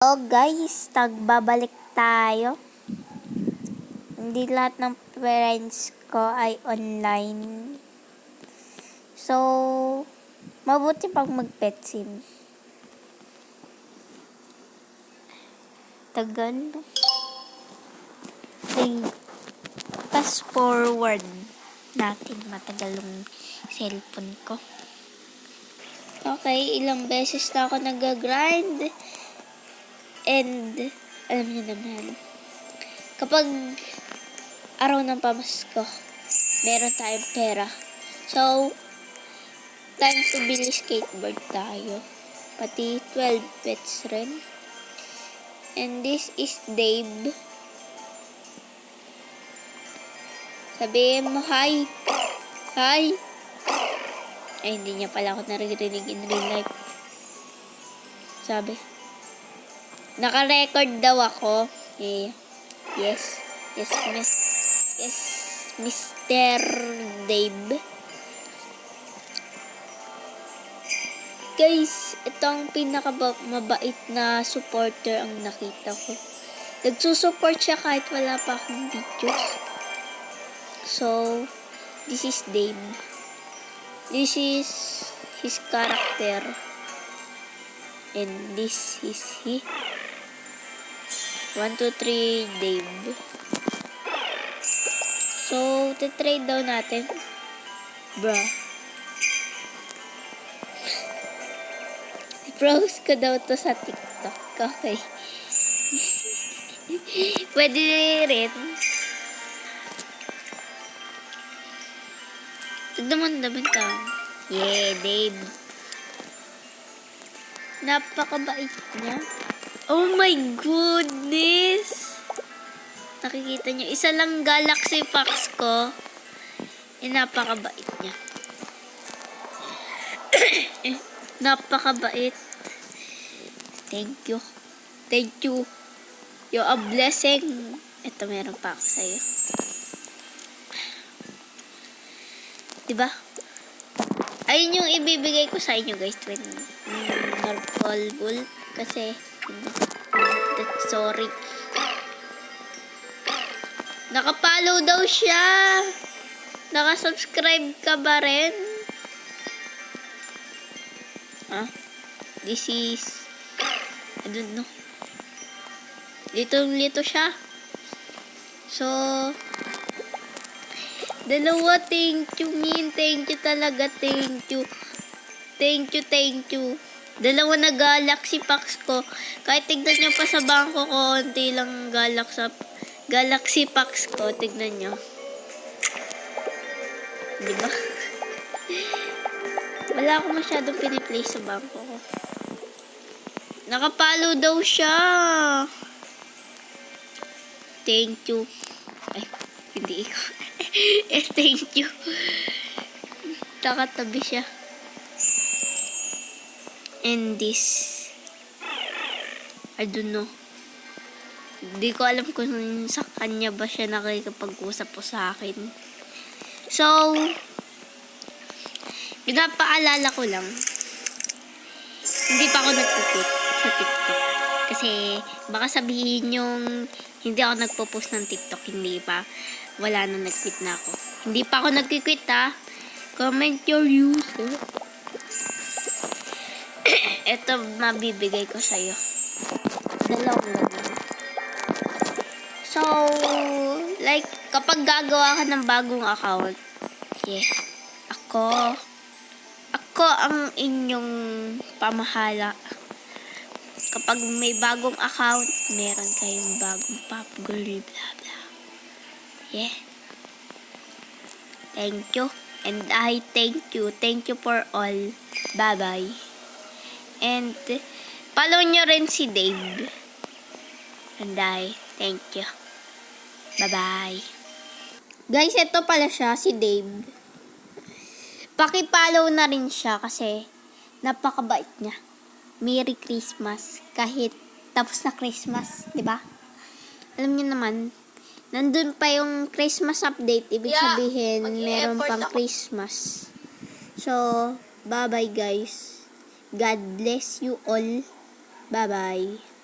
So guys, tagbabalik tayo. Hindi lahat ng friends ko ay online. So, mabuti pang mag-pet sim. Tagal. Fast forward natin, matagal yung cellphone ko. Okay, ilang beses na ako nag-grind. And, alam niyo naman, kapag araw ng pamasko, meron tayong pera. So, time to bili skateboard tayo. Pati 12 pets rin. And this is Dave. Sabihin mo, hi. Hi. Ay, hindi niya pala ako naririnig in real life. Sabi. Naka-record daw ako. Eh, yes. Yes, miss. Yes, Mr. Dave. Guys, ito ang pinakamabait na supporter ang nakita ko. Nagsusupport siya kahit wala pa akong videos. So, this is Dave. This is his character. And this is he. 1, 2, 3, Dave. So, titrade daw natin. Bruh. I-browse ko daw to sa TikTok. Okay. Pwede rin. Daman tao. Yeah, Dave. Napakabait niya. Oh my goodness! Nakikita niyo, isa lang Galaxy Fox ko. Napakabait niya. Napakabait. Thank you. Thank you. You're a blessing. Ito, meron pa ako sa'yo. Diba? Ayun yung ibibigay ko sa inyo, guys. Marble Bull. Kasi, sorry. Nakapollow daw siya. Nakasubscribe ka ba rin? This is, I don't know. Litong-lito siya. So, dalawa, thank you, Min. Thank you talaga, thank you. Thank you. Dalawa na Galaxy Packs ko. Kahit tignan nyo pa sa bangko ko, konti lang Galaxy Packs ko. Tignan nyo. Diba? Wala ako masyadong piniplay sa bangko ko. Nakapalo daw siya. Thank you. Ay, hindi ikaw. Thank you. Nakatabi siya. And this, I don't know. Hindi ko alam kung sa kanya ba siya nakikipag-usap po sa akin. So, pinapaalala ko lang, hindi pa ako nagpo-post sa TikTok. Kasi, baka sabihin yung hindi ako nagpo-post ng TikTok, hindi pa. Wala na, nag-quit na ako. Hindi pa ako nag-quit, ha. Comment your user. Ito, mabibigay ko sa'yo. Dalawang lang. So, like, kapag gagawa ka ng bagong account, yeah, ako ang inyong pamahala. Kapag may bagong account, meron kayong bagong pop girl, blah, blah. Yeah. Thank you. And I thank you. Thank you for all. Bye-bye. And, follow nyo rin si Dave. And I thank you. Bye-bye. Guys, ito pala siya, si Dave. Paki-follow na rin siya kasi napakabait niya. Merry Christmas. Kahit tapos na Christmas, di ba? Alam niyo naman, nandun pa yung Christmas update. Ibig sabihin, meron pang Christmas. So, bye-bye guys. God bless you all. Bye-bye.